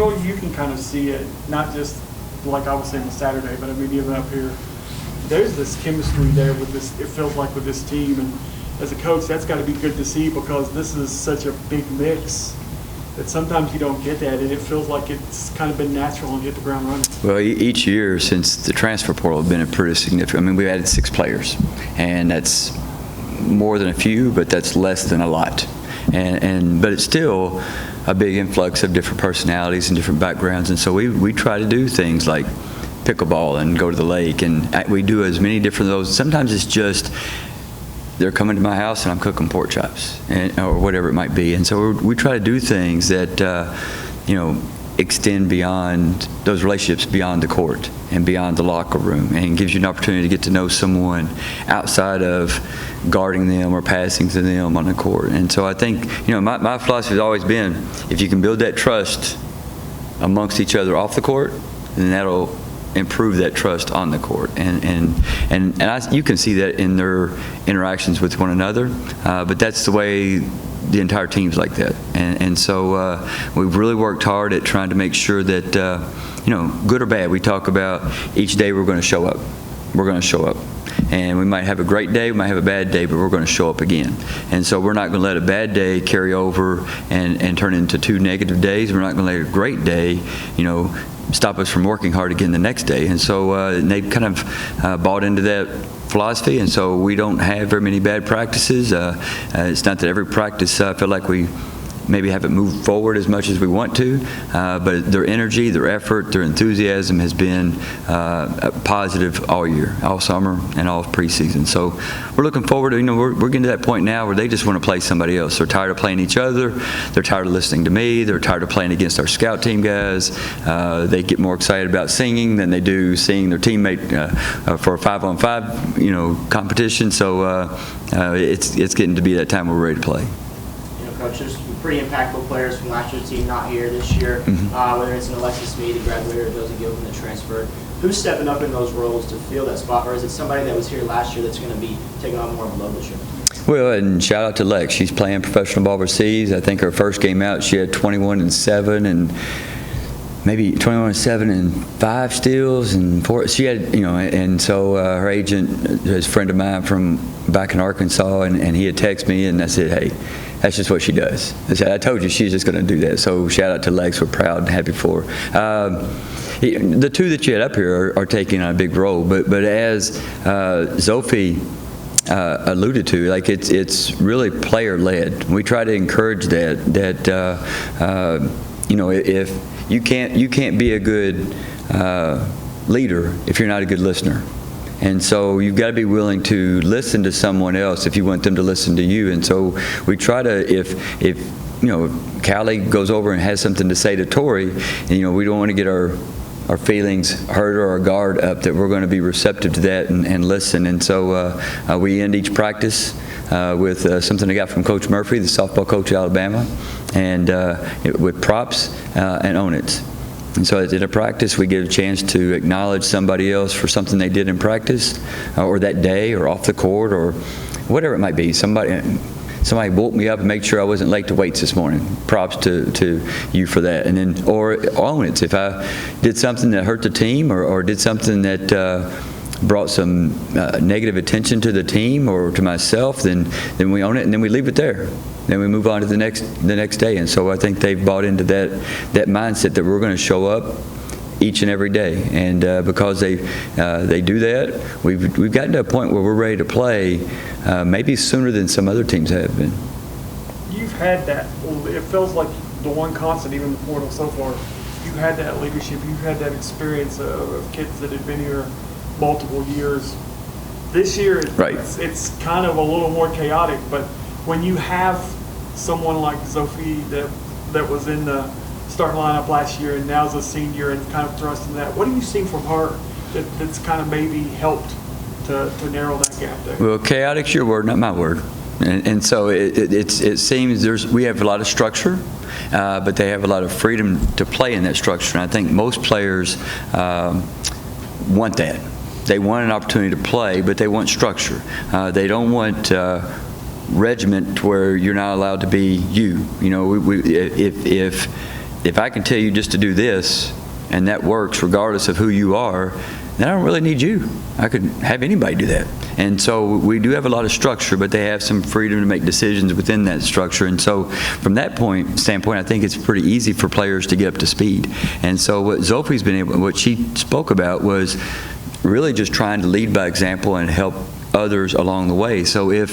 Well, you can kind of see it, not just like I was saying on Saturday, but I mean, even up here, there's this chemistry there with this, it feels like, with this team. And as a coach, that's got to be good to see, because this is such a big mix that sometimes you don't get that, and it feels like it's kind of been natural and hit the ground running. Well, each year since the transfer portal has been a pretty significant. I mean, we've added 6 players, and that's more than a few, but that's less than a lot. But it's still a big influx of different personalities and different backgrounds, and so we try to do things like pickleball and go to the lake, and we do as many different of those. Sometimes it's just they're coming to my house and I'm cooking pork chops, or whatever it might be. And so we try to do things that extend beyond those relationships, beyond the court and beyond the locker room, and gives you an opportunity to get to know someone outside of guarding them or passing to them on the court. And so I think, my philosophy has always been, if you can build that trust amongst each other off the court, then that'll improve that trust on the court, and you can see that in their interactions with one another, but that's the way the entire team's like that, and so we've really worked hard at trying to make sure that good or bad, we talk about each day we're going to show up. We're going to show up, and we might have a great day, we might have a bad day, but we're going to show up again. And so we're not going to let a bad day carry over and turn into 2 negative days. We're not going to let a great day stop us from working hard again the next day. And so they've kind of bought into that philosophy, and so we don't have very many bad practices. It's not that every practice I feel like we maybe haven't moved forward as much as we want to, but their energy, their effort, their enthusiasm has been positive all year, all summer, and all preseason. So we're looking forward to, we're getting to that point now where they just want to play somebody else. They're tired of playing each other. They're tired of listening to me. They're tired of playing against our scout team guys. They get more excited about singing than they do seeing their teammate for a 5-on-5, competition. So it's getting to be that time we're ready to play. Coach, there's some pretty impactful players from last year's team not here this year, whether it's an Alexis Mead, the graduator, or Josie Gilpin, the transfer. Who's stepping up in those roles to fill that spot, or is it somebody that was here last year that's going to be taking on more of a load this year? Well, and shout out to Lex. She's playing professional ball overseas. I think her first game out, she had 21-7 and maybe 21-7 and 5 steals and 4. She had, and so her agent is a friend of mine from back in Arkansas, and he had texted me, and I said, hey, that's just what she does. I told you she's just going to do that. So shout out to Lex. We're proud and happy for her. The 2 that you had up here are taking on a big role, but as Zophie alluded to, like it's really player led. We try to encourage that if you can't be a good leader if you're not a good listener. And so you've got to be willing to listen to someone else if you want them to listen to you. And so we try to, if Callie goes over and has something to say to Tori, and, we don't want to get our feelings hurt or our guard up, that we're going to be receptive to that and listen. And so we end each practice with something I got from Coach Murphy, the softball coach at Alabama, and with props and own it. And so in a practice, we get a chance to acknowledge somebody else for something they did in practice, or that day, or off the court, or whatever it might be. Somebody woke me up and made sure I wasn't late to weights this morning. Props to you for that. And then, or own it. If I did something that hurt the team, or did something that brought some negative attention to the team or to myself, then we own it, and then we leave it there. Then we move on to the next day. And so I think they've bought into that mindset that we're going to show up each and every day. And because they do that, we've gotten to a point where we're ready to play, maybe sooner than some other teams have been. You've had that. It feels like the one constant, even in the portal so far. You've had that leadership. You've had that experience of kids that have been here multiple years. This year, right. It's kind of a little more chaotic, but when you have someone like Zophie that was in the starting lineup last year and now's a senior and kind of thrust in that, what have you seen from her that's kind of maybe helped to narrow that gap there? Well, chaotic's your word, not my word. And so it seems we have a lot of structure, but they have a lot of freedom to play in that structure. And I think most players want that. They want an opportunity to play, but they want structure. They don't want regiment where you're not allowed to be you. If if I can tell you just to do this, and that works regardless of who you are, then I don't really need you. I could have anybody do that. And so we do have a lot of structure, but they have some freedom to make decisions within that structure. And so from that standpoint, I think it's pretty easy for players to get up to speed. And so what Zophi's been able, what she spoke about was really just trying to lead by example and help others along the way. So if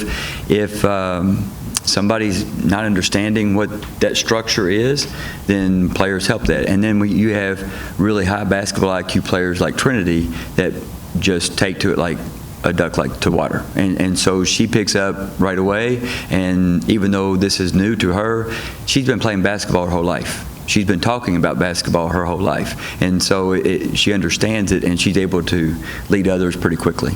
somebody's not understanding what that structure is, then players help that. And then you have really high basketball IQ players like Trinity that just take to it like a duck like to water. And so she picks up right away, and even though this is new to her, she's been playing basketball her whole life. She's been talking about basketball her whole life. And so she understands it, and she's able to lead others pretty quickly.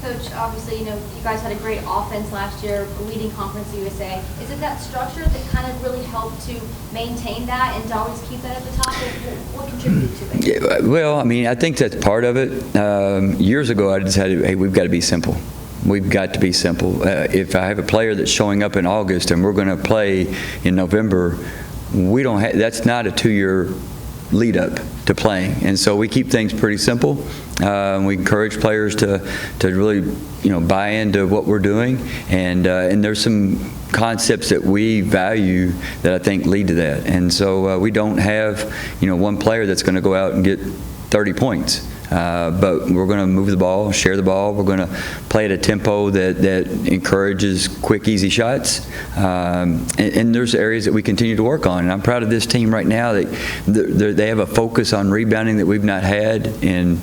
Coach, obviously, you guys had a great offense last year, leading Conference USA. Is it that structure that kind of really helped to maintain that and to always keep that at the top? What contributed to it? Yeah, well, I mean, I think that's part of it. Years ago, I decided, hey, we've got to be simple. We've got to be simple. If I have a player that's showing up in August and we're going to play in November, we don't have, that's not a 2-year lead up to playing. And so we keep things pretty simple. We encourage players to really, buy into what we're doing. And there's some concepts that we value that I think lead to that. And so we don't have, one player that's going to go out and get 30 points. But we're going to move the ball, share the ball. We're going to play at a tempo that encourages quick, easy shots. And there's areas that we continue to work on. And I'm proud of this team right now. They have a focus on rebounding that we've not had in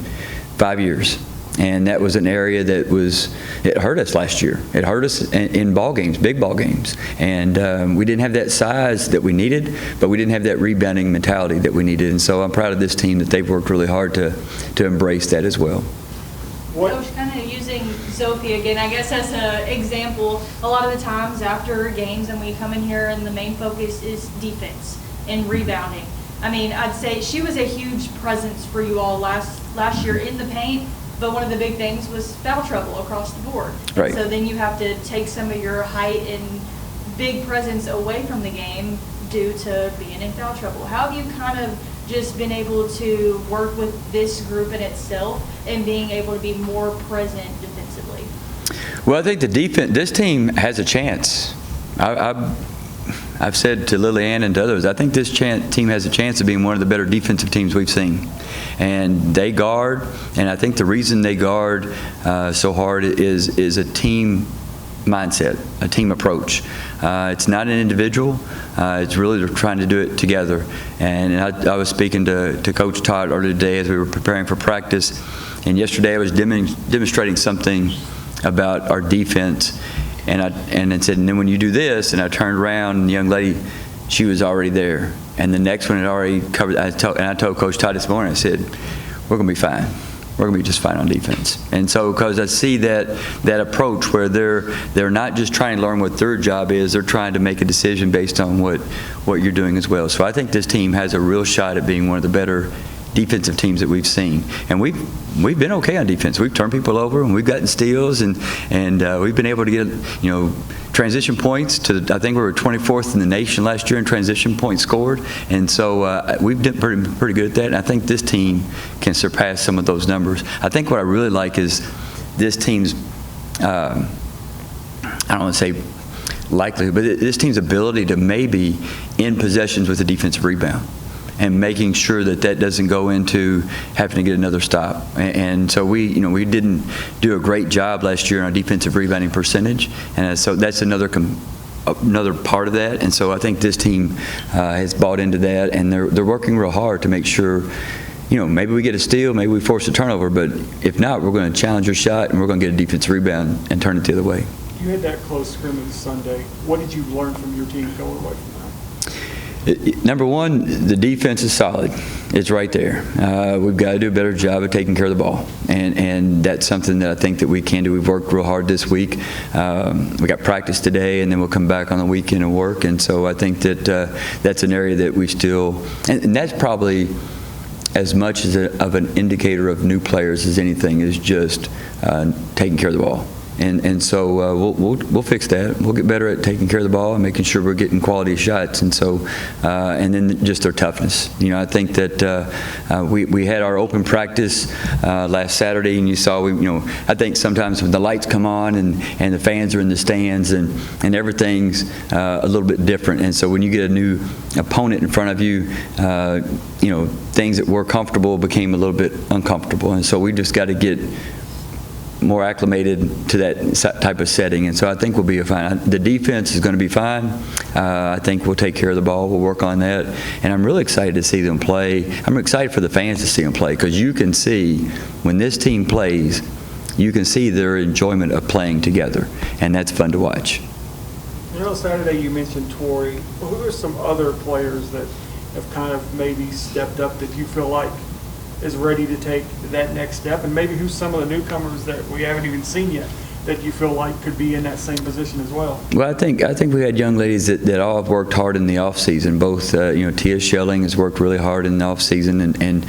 5 years. And that was an area that it hurt us last year. It hurt us in ball games, big ball games. And we didn't have that size that we needed, but we didn't have that rebounding mentality that we needed. And so I'm proud of this team that they've worked really hard to embrace that as well. Coach, kind of using Zophie again, I guess as an example, a lot of the times after games and we come in here and the main focus is defense and rebounding. I mean, I'd say she was a huge presence for you all last year in the paint. But one of the big things was foul trouble across the board. Right. So then you have to take some of your height and big presence away from the game due to being in foul trouble. How have you kind of just been able to work with this group in itself and being able to be more present defensively? Well, I think this team has a chance. I've said to Lillian and to others, I think this team has a chance of being one of the better defensive teams we've seen. And they guard, and I think the reason they guard so hard is a team mindset, a team approach. It's not an individual. It's really they're trying to do it together. And I was speaking to Coach Todd earlier today as we were preparing for practice. And yesterday I was demonstrating something about our defense. And I said, and then when you do this, and I turned around, and the young lady, she was already there. And the next one had already covered. I told Coach Todd this morning, I said, we're going to be fine. We're going to be just fine on defense. And so, because I see that approach where they're not just trying to learn what their job is, they're trying to make a decision based on what you're doing as well. So I think this team has a real shot at being one of the better defensive teams that we've seen. And we've been okay on defense. We've turned people over and we've gotten steals and we've been able to get transition points to, I think we were 24th in the nation last year in transition points scored. And so we've been pretty good at that. And I think this team can surpass some of those numbers. I think what I really like is this team's I don't want to say likelihood, but this team's ability to maybe end possessions with a defensive rebound and making sure that doesn't go into having to get another stop. And so we didn't do a great job last year on our defensive rebounding percentage, and so that's another part of that. And so I think this team has bought into that, and they're working real hard to make sure, maybe we get a steal, maybe we force a turnover, but if not, we're going to challenge your shot and we're going to get a defensive rebound and turn it the other way. You had that close scrimmage Sunday. What did you learn from your team going away from that? Number one, the defense is solid. It's right there. We've got to do a better job of taking care of the ball, and that's something that I think that we can do. We've worked real hard this week. We got practice today, and then we'll come back on the weekend and work. And so I think that that's an area that we still, and that's probably as much of an indicator of new players as anything, is just taking care of the ball. And so we'll fix that. We'll get better at taking care of the ball and making sure we're getting quality shots. And so, and then just their toughness. You know, I think that we had our open practice last Saturday, and you saw, I think sometimes when the lights come on and the fans are in the stands and everything's a little bit different. And so when you get a new opponent in front of you, things that were comfortable became a little bit uncomfortable. And so we just got to get more acclimated to that type of setting, and so I think we'll be fine. The defense is going to be fine. I think we'll take care of the ball. We'll work on that, and I'm really excited to see them play. I'm excited for the fans to see them play, because you can see when this team plays, you can see their enjoyment of playing together, and that's fun to watch. Saturday you mentioned Torrey. Well, who are some other players that have kind of maybe stepped up that you feel like is ready to take that next step, and maybe who's some of the newcomers that we haven't even seen yet that you feel like could be in that same position as well? Well, I think we had young ladies that all have worked hard in the off season. Both Tia Schelling has worked really hard in the off season, and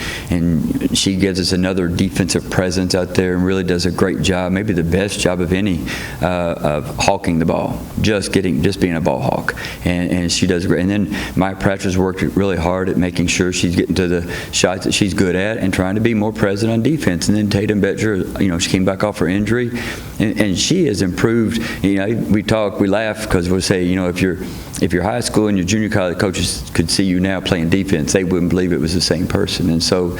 she gives us another defensive presence out there and really does a great job, maybe the best job of any, of hawking the ball, just being a ball hawk, and she does great. And then Maya Pratcher's worked really hard at making sure she's getting to the shots that she's good at and trying to be more present on defense. And then Tatum Betcher, she came back off her injury, and she has improved. We laugh because we'll say, if your high school and your junior college coaches could see you now playing defense, they wouldn't believe it was the same person. And so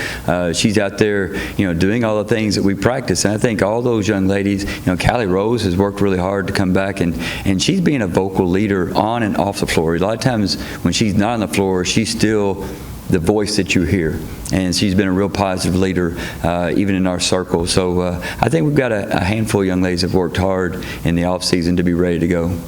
she's out there, doing all the things that we practice. And I think all those young ladies, Callie Rose has worked really hard to come back, and she's being a vocal leader on and off the floor. A lot of times when she's not on the floor, she's still the voice that you hear, and she's been a real positive leader even in our circle. So I think we've got a handful of young ladies that have worked hard in the off season to be ready to go.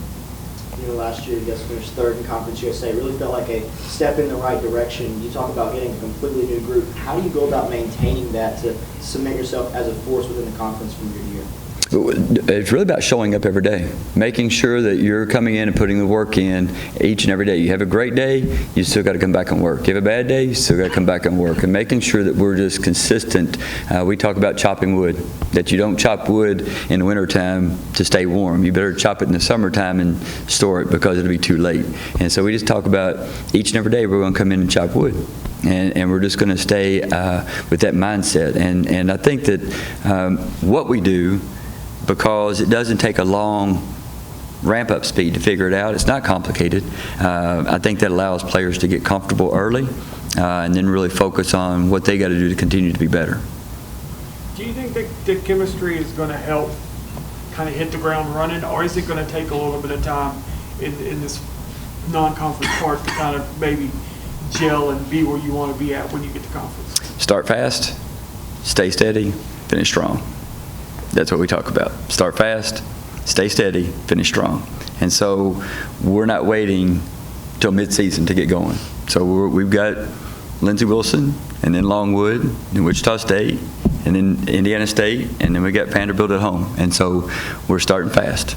Last year you guys finished third in Conference USA. It really felt like a step in the right direction. You talk about getting a completely new group. How do you go about maintaining that to cement yourself as a force within the conference from year to year? It's really about showing up every day, making sure that you're coming in and putting the work in each and every day. You have a great day, you still got to come back and work. You have a bad day, you still got to come back and work. And making sure that we're just consistent. We talk about chopping wood, that you don't chop wood in the wintertime to stay warm. You better chop it in the summertime and store it, because it'll be too late. And so we just talk about each and every day we're going to come in and chop wood. And we're just going to stay with that mindset. And I think that what we do, because it doesn't take a long ramp-up speed to figure it out. It's not complicated. I think that allows players to get comfortable early and then really focus on what they got to do to continue to be better. Do you think that the chemistry is going to help kind of hit the ground running, or is it going to take a little bit of time in this non-conference part to kind of maybe gel and be where you want to be at when you get to conference? Start fast, stay steady, finish strong. That's what we talk about. Start fast, stay steady, finish strong. And so we're not waiting till mid-season to get going. So we've got Lindsey Wilson, and then Longwood, and Wichita State, and then Indiana State, and then we got Vanderbilt at home. And so we're starting fast.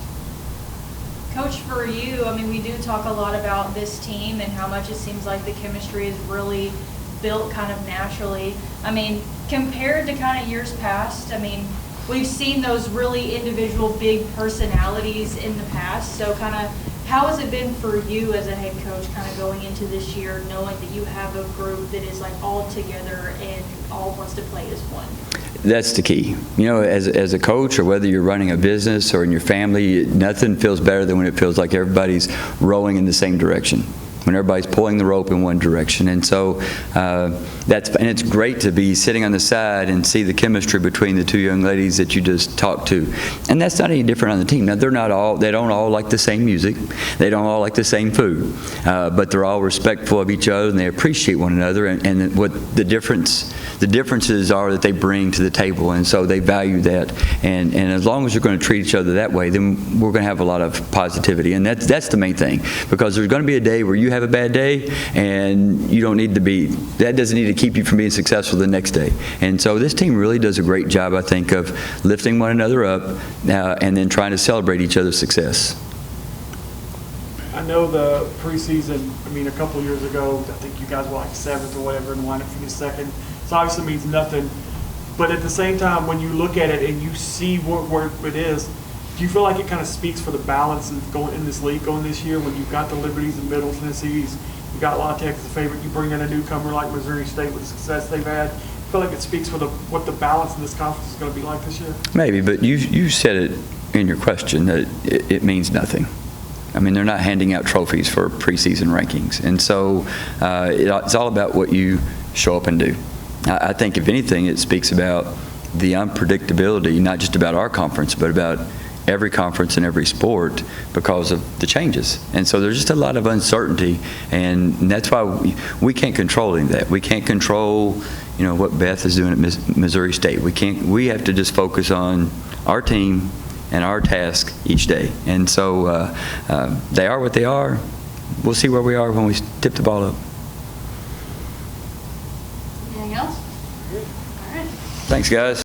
Coach, for you, we do talk a lot about this team and how much it seems like the chemistry is really built kind of naturally. Compared to kind of years past, we've seen those really individual big personalities in the past. So kind of how has it been for you as a head coach kind of going into this year, knowing that you have a group that is like all together and all wants to play as one? That's the key. As a coach, or whether you're running a business or in your family, nothing feels better than when it feels like everybody's rowing in the same direction, when everybody's pulling the rope in one direction. And so and it's great to be sitting on the side and see the chemistry between the two young ladies that you just talked to. And that's not any different on the team. Now, they don't all like the same music. They don't all like the same food. But they're all respectful of each other, and they appreciate one another. And what the differences are that they bring to the table. And so they value that. And as long as you're going to treat each other that way, then we're going to have a lot of positivity. And that's the main thing. Because there's going to be a day where you have a bad day, and that doesn't need to keep you from being successful the next day. And so this team really does a great job, I think, of lifting one another up and then trying to celebrate each other's success. I know the preseason, a couple of years ago, I think you guys were like 7th or whatever and lined up for the second. So obviously means nothing. But at the same time, when you look at it and you see where it is, do you feel like it kind of speaks for the balance of going in this league going this year when you've got the Liberties and Middle Tennessees, you got La Tech as a favorite, you bring in a newcomer like Missouri State with the success they've had? I feel like it speaks for what the balance in this conference is going to be like this year? Maybe, but you said it in your question that it means nothing. I mean, they're not handing out trophies for preseason rankings. And so it's all about what you show up and do. I think, if anything, it speaks about the unpredictability, not just about our conference, but about every conference and every sport because of the changes. And so there's just a lot of uncertainty, and that's why we can't control any of that. We can't control, what Beth is doing at Missouri State. We have to just focus on our team and our task each day. And so they are what they are. We'll see where we are when we tip the ball up. Anything else? All right. Thanks, guys.